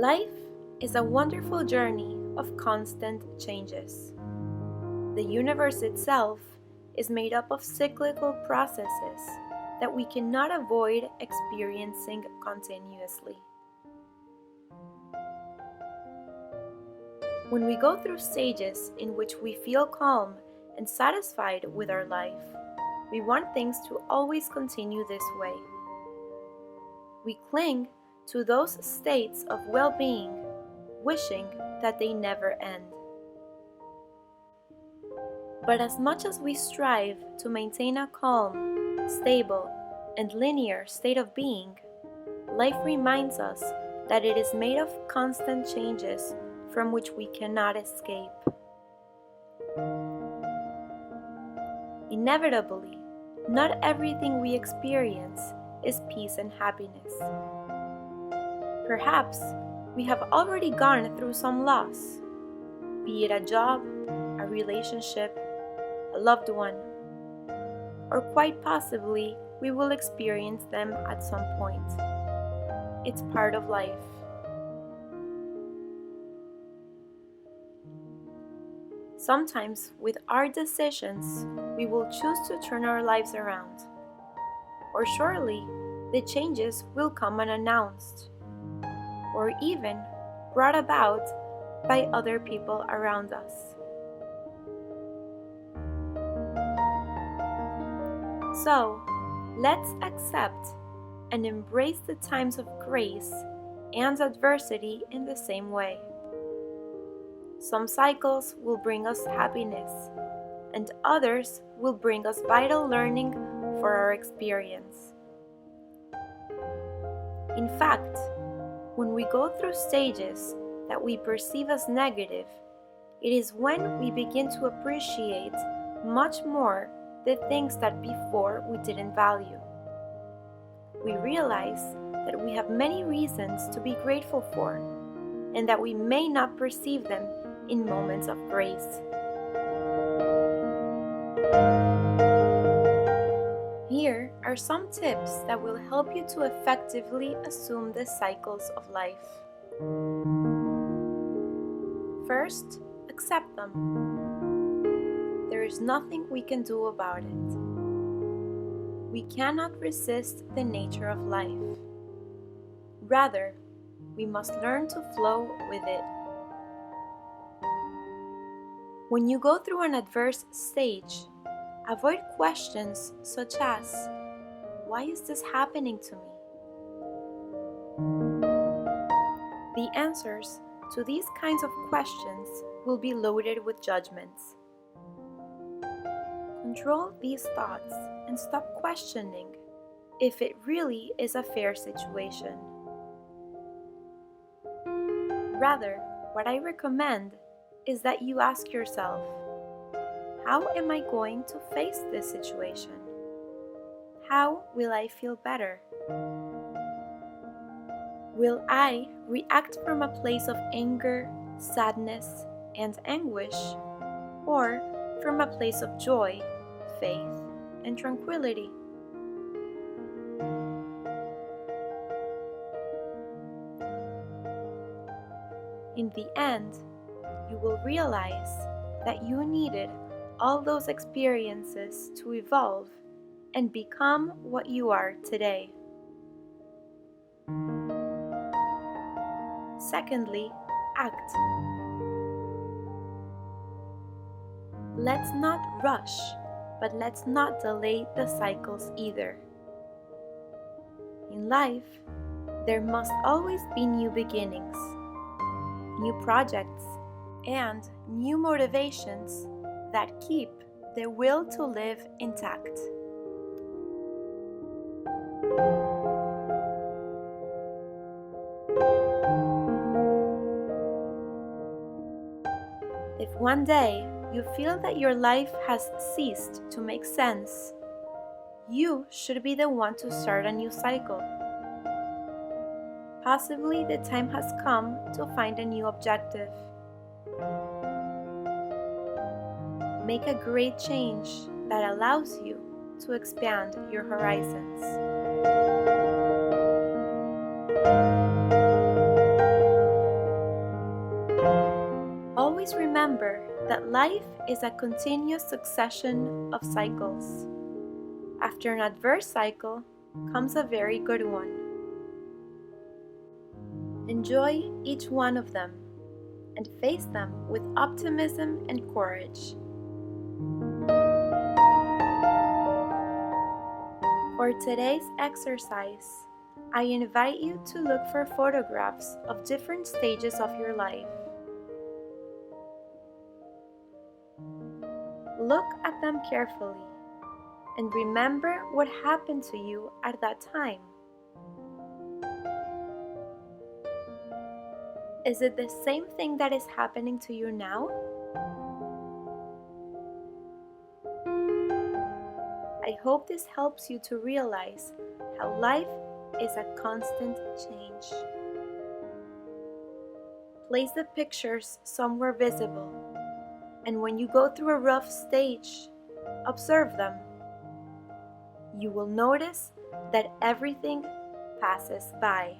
Life is a wonderful journey of constant changes. The universe itself is made up of cyclical processes that we cannot avoid experiencing continuously. When we go through stages in which we feel calm and satisfied with our life, we want things to always continue this way. We cling to those states of well-being, wishing that they never end. But as much as we strive to maintain a calm, stable, and linear state of being, life reminds us that it is made of constant changes from which we cannot escape. Inevitably, not everything we experience is peace and happiness. Perhaps we have already gone through some loss, be it a job, a relationship, a loved one, or quite possibly we will experience them at some point. It's part of life. Sometimes, with our decisions, we will choose to turn our lives around. Or surely, the changes will come unannounced, or even brought about by other people around us. So, let's accept and embrace the times of grace and adversity in the same way. Some cycles will bring us happiness, and others will bring us vital learning for our experience. In fact, when we go through stages that we perceive as negative, it is when we begin to appreciate much more the things that before we didn't value. We realize that we have many reasons to be grateful for, and that we may not perceive them in moments of grace. Here are some tips that will help you to effectively assume the cycles of life. First, accept them. There is nothing we can do about it. We cannot resist the nature of life. Rather, we must learn to flow with it. When you go through an adverse stage, avoid questions such as, "Why is this happening to me?" The answers to these kinds of questions will be loaded with judgments. Control these thoughts and stop questioning if it really is a fair situation. Rather, what I recommend is that you ask yourself, how am I going to face this situation? How will I feel better? Will I react from a place of anger, sadness, and anguish, or from a place of joy, faith, and tranquility? In the end, you will realize that you needed all those experiences to evolve and become what you are today. Secondly, act. Let's not rush, but let's not delay the cycles either. In life, there must always be new beginnings, new projects, and new motivations that keep the will to live intact. If one day you feel that your life has ceased to make sense, you should be the one to start a new cycle. Possibly the time has come to find a new objective. Make a great change that allows you to expand your horizons. always remember that life is a continuous succession of cycles. After an adverse cycle comes a very good one. Enjoy each one of them and face them with optimism and courage. For today's exercise, I invite you to look for photographs of different stages of your life. Look at them carefully and remember what happened to you at that time. Is it the same thing that is happening to you now? I hope this helps you to realize how life is a constant change. Place the pictures somewhere visible, and when you go through a rough stage, observe them. You will notice that everything passes by.